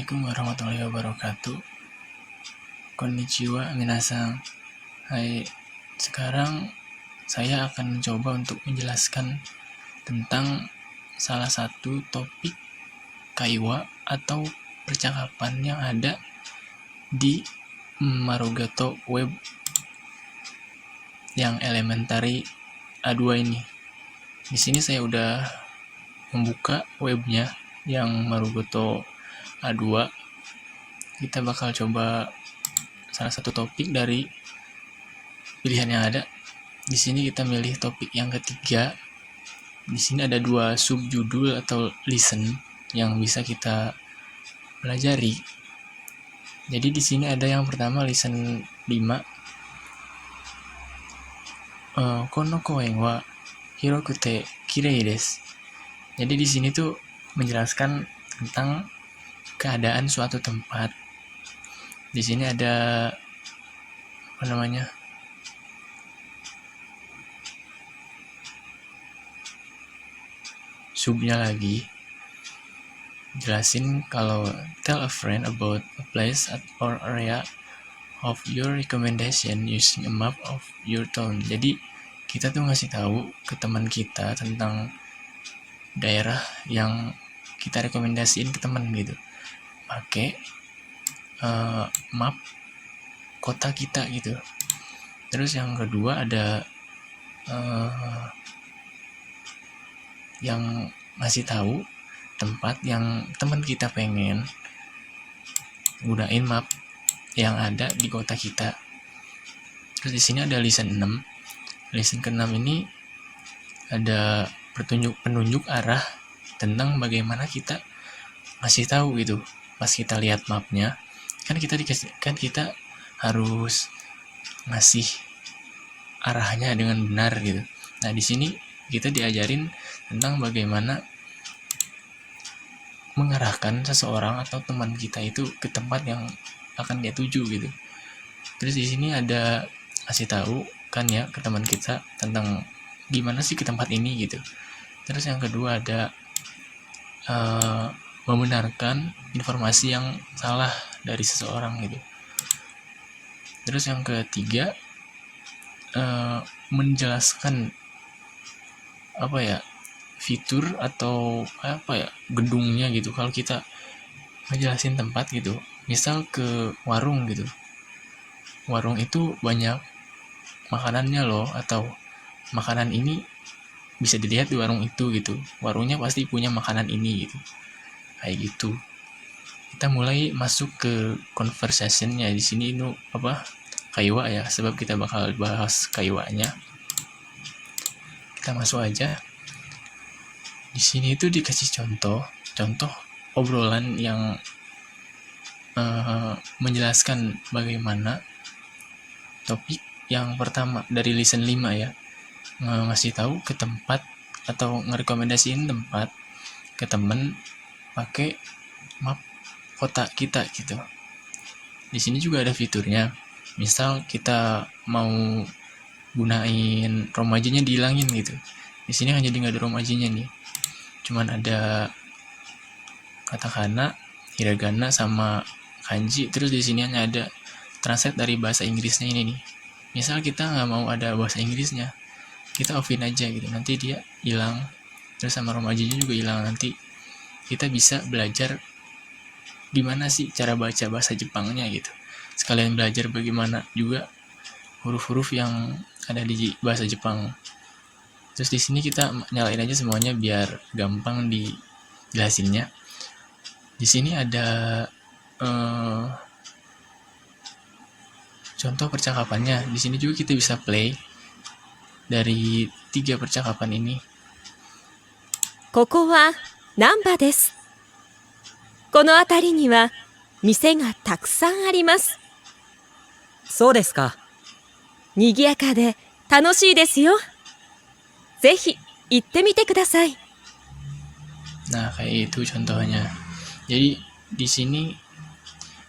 Assalamualaikum warahmatullahi wabarakatuh. Konnichiwa minasan. Hai, sekarang saya akan mencoba untuk menjelaskan tentang salah satu topik kaiwa atau percakapan yang ada di Marugato Web yang elementary A2 ini. Di sini saya udah membuka webnya yang Marugato A2. Kita bakal coba salah satu topik dari pilihan yang ada. Di sini kita milih topik yang ketiga. Di sini ada 2 subjudul atau listen yang bisa kita pelajari. Jadi di sini ada yang pertama listen 5. Kono koen wa hirokute kirei desu. Jadi di sini tuh menjelaskan tentang keadaan suatu tempat. Di sini ada subnya lagi. Jelasin kalau tell a friend about a place or area of your recommendation using a map of your town. Jadi kita tuh ngasih tahu ke teman kita tentang daerah yang kita rekomendasiin ke teman gitu, pakai map kota kita gitu. Terus yang kedua ada yang ngasih tahu tempat yang teman kita pengen gunain map yang ada di kota kita. Terus di sini ada listen 6. Listen ke-6 ini ada penunjuk arah tentang bagaimana kita ngasih tahu gitu. Pas kita lihat mapnya, kan kita harus ngasih arahnya dengan benar gitu. Nah, di sini kita diajarin tentang bagaimana mengarahkan seseorang atau teman kita itu ke tempat yang akan dia tuju gitu. Terus di sini ada kasih tahu kan ya ke teman kita tentang gimana sih ke tempat ini gitu. Terus yang kedua ada membenarkan informasi yang salah dari seseorang gitu. Terus yang ketiga menjelaskan fitur atau gedungnya gitu. Kalau kita ngejelasin tempat gitu, misal ke warung gitu, warung itu banyak makanannya loh, atau makanan ini bisa dilihat di warung itu gitu, warungnya pasti punya makanan ini gitu, kayak gitu. Kita mulai masuk ke conversationnya. Di sini itu kaiwa ya, sebab kita bakal bahas kaiwanya. Kita masuk aja. Di sini itu dikasih contoh obrolan yang menjelaskan bagaimana topik yang pertama dari listen 5 ya, ngasih tahu ke tempat atau ngerekomendasiin tempat ke temen pakai map kota kita gitu. Di sini juga ada fiturnya. Misal kita mau gunain romajinya dihilangin gitu. Di sini kan jadi nggak ada romajinya nih. Cuman ada katakana, hiragana sama kanji. Terus di sini hanya ada translate dari bahasa Inggrisnya ini nih. Misal kita nggak mau ada bahasa Inggrisnya, kita offin aja gitu, nanti dia hilang. Terus sama romajinya juga hilang. Nanti kita bisa belajar gimana sih cara baca bahasa Jepangnya gitu. Sekalian belajar bagaimana juga huruf-huruf yang ada di bahasa Jepang. Terus di sini kita nyalain aja semuanya biar gampang dijelasinnya. Di sini ada contoh percakapannya. Di sini juga kita bisa play dari 3 percakapan ini. ここは難波です。この辺りには店がたくさんあります。そうですか。賑やかで楽しいですよ。ぜひ行ってみてください。 Nah, kayak itu contohnya. Jadi di sini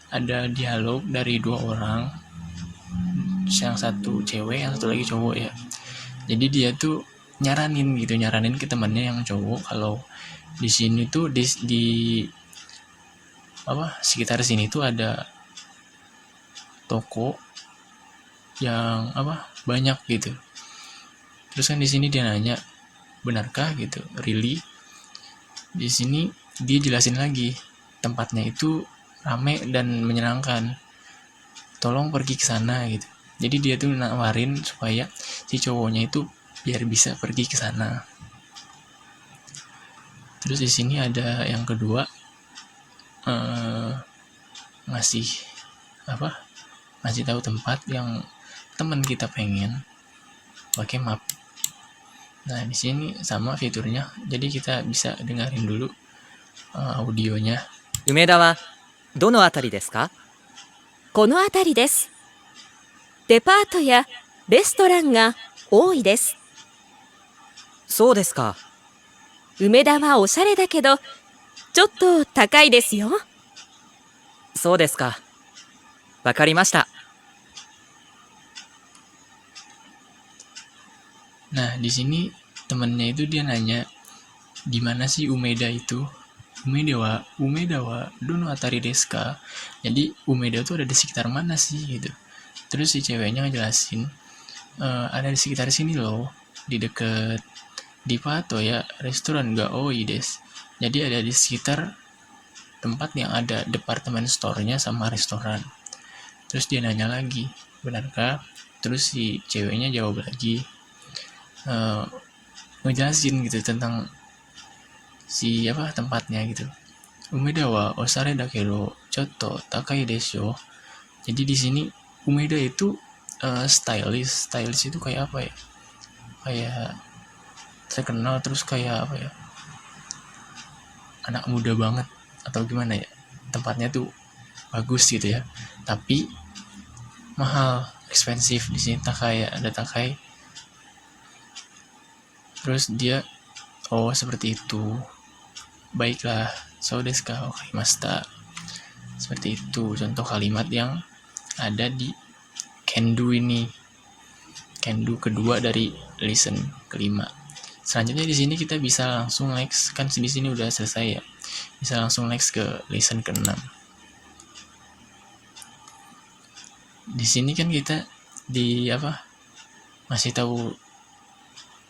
ada dialog dari 2 orang, yang satu cewek, yang satu lagi cowok ya. Jadi dia tuh nyaranin ke temannya yang cowok kalau di sini tuh di sekitar sini tuh ada toko yang banyak gitu. Terus kan di sini dia nanya, benarkah gitu, really? Di sini dia jelasin lagi, tempatnya itu rame dan menyenangkan, tolong pergi ke sana gitu. Jadi dia tuh nawarin supaya si cowoknya itu biar bisa pergi ke sana. Terus di sini ada yang kedua, ngasih tahu tempat yang teman kita pengen pakai map. Nah di sini sama fiturnya, jadi kita bisa dengerin dulu audionya. 梅田はどのあたりですか？この辺りです。デパートやレストランが多いです。そうですか。梅田はおしゃれだけど、ちょっと高いですよ。そうですか。わかりました。 Nah di sini temennya itu dia nanya, di mana sih Umeda itu? Umeda wa dono atari desu ka? Jadi Umeda itu ada di sekitar mana sih gitu. Terus si ceweknya ngejelasin, ada di sekitar sini loh, di deket Dipato ya, restoran ga oi desu. Jadi ada di sekitar tempat yang ada departemen store-nya sama restoran. Terus dia nanya lagi, benarkah? Terus si ceweknya jawab lagi, ngejelasin gitu tentang si tempatnya gitu. Umeda wa osare da kedo chotto takai desu. Jadi di sini Umeda itu stylish itu kayak apa ya? Kayak terkenal, terus kayak apa ya? Anak muda banget atau gimana ya? Tempatnya tuh bagus gitu ya. Tapi mahal, expensive di sini, ada takai. Terus dia, oh seperti itu. Baiklah, so desu ka, wakarimashita. Seperti itu contoh kalimat yang ada di can-do ini. Can-do kedua dari lesson kelima. Selanjutnya di sini kita bisa langsung next, kan di sini udah selesai ya. Bisa langsung next ke lesson ke-6. Di sini kan kita masih tahu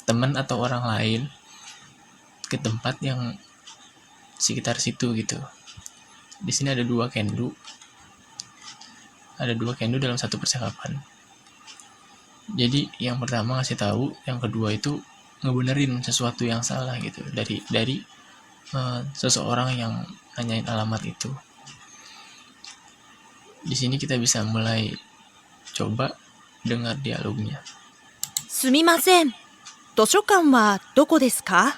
teman atau orang lain ke tempat yang sekitar situ gitu. Di sini ada dua can-do dalam satu percakapan. Jadi yang pertama ngasih tahu, yang kedua itu ngebenerin sesuatu yang salah gitu dari seseorang yang nanyain alamat itu. Di sini kita bisa mulai coba dengar dialognya. すみません。図書館はどこですか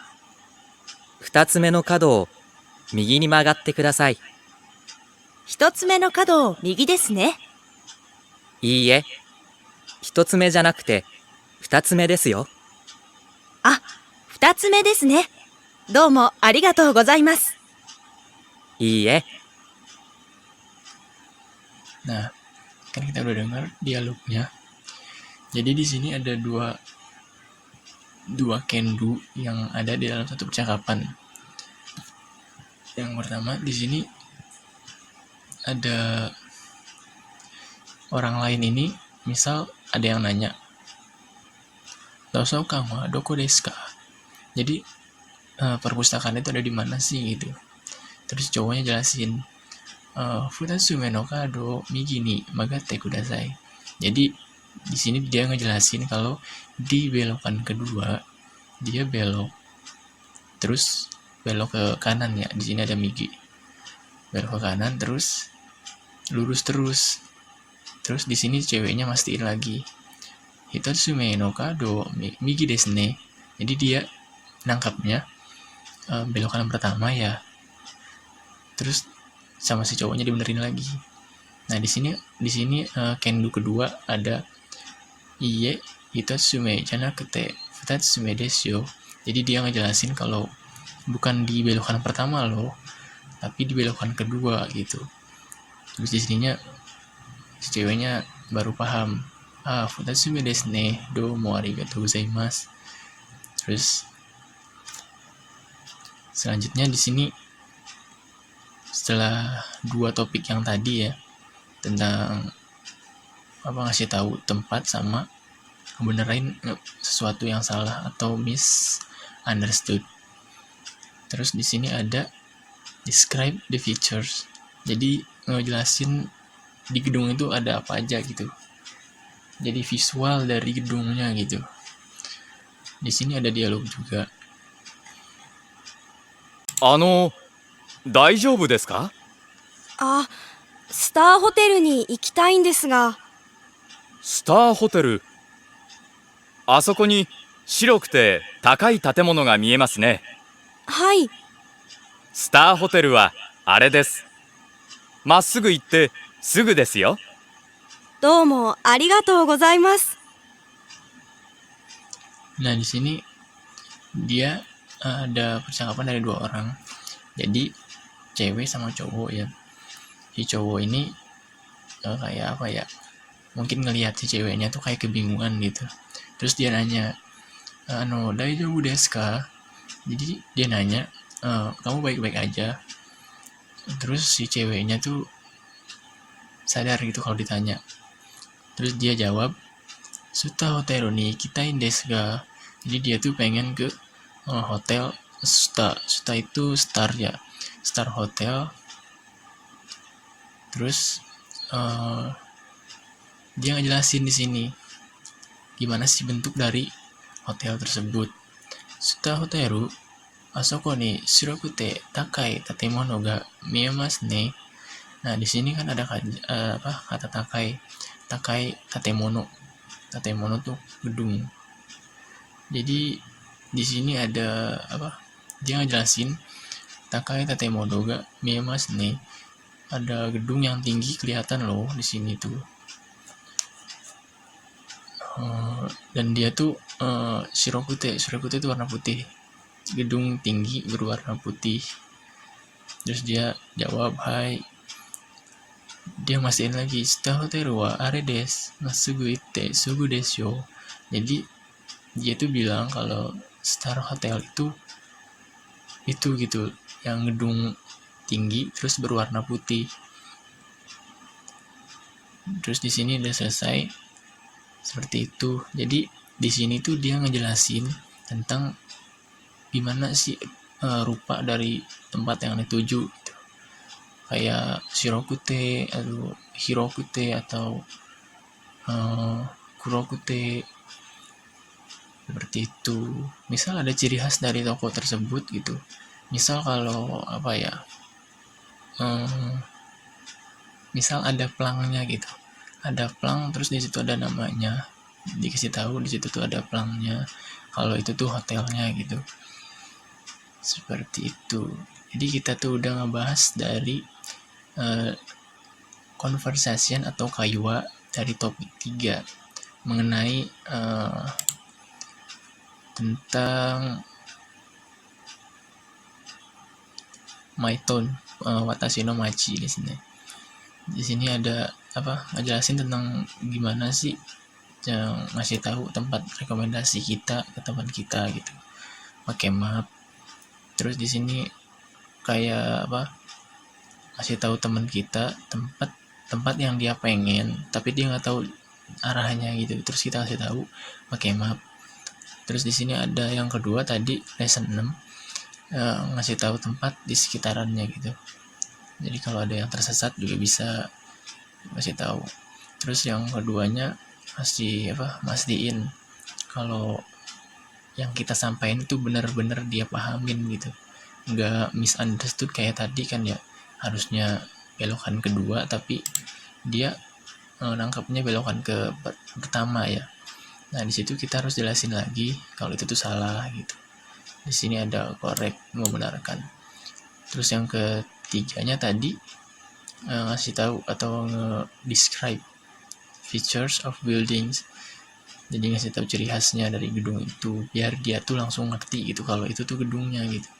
2つ目の角を右に曲がってください。一つ目の角を右ですね。いいえ、1つ目じゃなくて2つ目ですよ。あ、二つ目ですね。どうもありがとうございます。いいえ。 Nah, kan kita udah dengar dialognya. Jadi di sini ada dua can-do yang ada di dalam satu percakapan. Yang pertama di sini ada orang lain ini, misal ada yang nanya, "Tosoukan wa doko desu ka?" Jadi perpustakaan itu ada di mana sih gitu. Terus cowoknya jelasin, "Futatsume no kado migi ni magatte kudasai." Jadi di sini dia ngejelasin kalau di belokan kedua dia belok, terus belok ke kanan ya. Di sini ada migi, belok ke kanan terus lurus terus. Terus di sini ceweknya mastiin lagi, "Hitatsume no kado migi desu ne." Jadi dia nangkapnya belok kanan pertama ya. Terus sama si cowoknya dibenerin lagi. Nah di sini can-do kedua ada iye hitatsume janakute futatsume desu yo. Jadi dia ngejelasin kalau bukan di belokan pertama loh, tapi di belokan kedua gitu. Terus di sininya si ceweknya baru paham, futatsume desu ne, domo arigatou gozaimasu. Terus selanjutnya di sini setelah 2 topik yang tadi ya, tentang ngasih tahu tempat sama ngebenerin sesuatu yang salah atau misunderstood. Terus di sini ada describe the features. Jadi ngejelasin di gedung itu ada apa aja gitu. Jadi visual dari gedungnya gitu. Di sini ada dialog juga. 大丈夫ですか？あ、スターホテルに行きたいんですが。スターホテル。あそこに白くて高い建物が見えますね。はい。スターホテルはあれです。まっすぐ行ってすぐですよ。どうもありがとうございます。 Nah, di sini dia ada percakapan dari 2 orang. Jadi cewek sama cowok ya. Si cowok ini kayak apa ya? Mungkin ngelihat si ceweknya tuh kayak kebingungan gitu. Terus dia nanya, daijoubu desu ka? Jadi dia nanya, kamu baik-baik aja? Terus si ceweknya tuh sadar gitu kalau ditanya. Terus dia jawab, Suta hoteru ni ikitain desu ga. Jadi dia tuh pengen ke hotel Suta. Suta itu star ya. Star hotel. Terus dia ngejelasin di sini gimana sih bentuk dari hotel tersebut. Suta hoteru asoko ni shirokute takai tatemono ga miemasu ne. Nah, di sini kan ada kata takai. Takai tatemono. Tatemono tuh gedung. Jadi di sini ada dia ngejelasin takai tatemono ga miemasu ne. Ada gedung yang tinggi kelihatan loh di sini tuh. Dan dia tuh shirokute itu warna putih. Gedung tinggi berwarna putih. Terus dia jawab, hai. Dia mastiin lagi, Star hoteru wa are desu, masugu itte sugu desu yo. Jadi dia tuh bilang kalau Star Hotel itu gitu, yang gedung tinggi terus berwarna putih. Terus di sini udah selesai seperti itu. Jadi di sini tuh dia ngejelasin tentang gimana sih rupa dari tempat yang dituju gitu. Kayak shirokute atau hirokute atau kurokute, seperti itu. Misal ada ciri khas dari toko tersebut gitu. Misal kalau misal ada plangnya gitu. Ada plang terus di situ ada namanya. Dikasih tahu di situ tuh ada plangnya. Kalau itu tuh hotelnya gitu. Seperti itu. Jadi kita tuh udah ngebahas dari conversation atau kaiwa dari topik 3 mengenai tentang my tone, watashi no machi di sini. Di sini ada ngejelasin tentang gimana sih ngasih tahu tempat rekomendasi kita ke teman kita gitu. Pakai map. Terus di sini kayak ngasih tahu teman kita tempat yang dia pengen tapi dia nggak tahu arahnya gitu. Terus kita kasih tahu pakai map. Terus di sini ada yang kedua tadi lesson 6, ngasih tahu tempat di sekitarannya gitu. Jadi kalau ada yang tersesat juga bisa ngasih tahu. Terus yang keduanya mastiin kalau yang kita sampaikan itu benar-benar dia pahamin gitu. Nggak misunderstood kayak tadi kan ya, harusnya belokan kedua tapi dia nangkapnya belokan ke pertama ya. Nah, di situ kita harus jelasin lagi kalau itu tuh salah gitu. Di sini ada correct, membenarkan. Terus yang ketiganya tadi ngasih tahu atau nge-describe features of buildings. Jadi ngasih tahu ciri khasnya dari gedung itu biar dia tuh langsung ngerti gitu kalau itu tuh gedungnya gitu.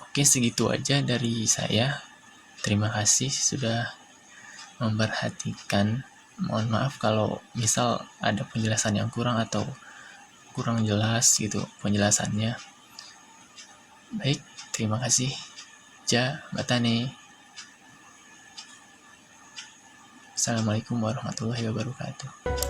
Oke, segitu aja dari saya. Terima kasih sudah memperhatikan. Mohon maaf kalau misal ada penjelasan yang kurang atau kurang jelas gitu penjelasannya. Baik, terima kasih. Ja, mata nih. Assalamualaikum warahmatullahi wabarakatuh.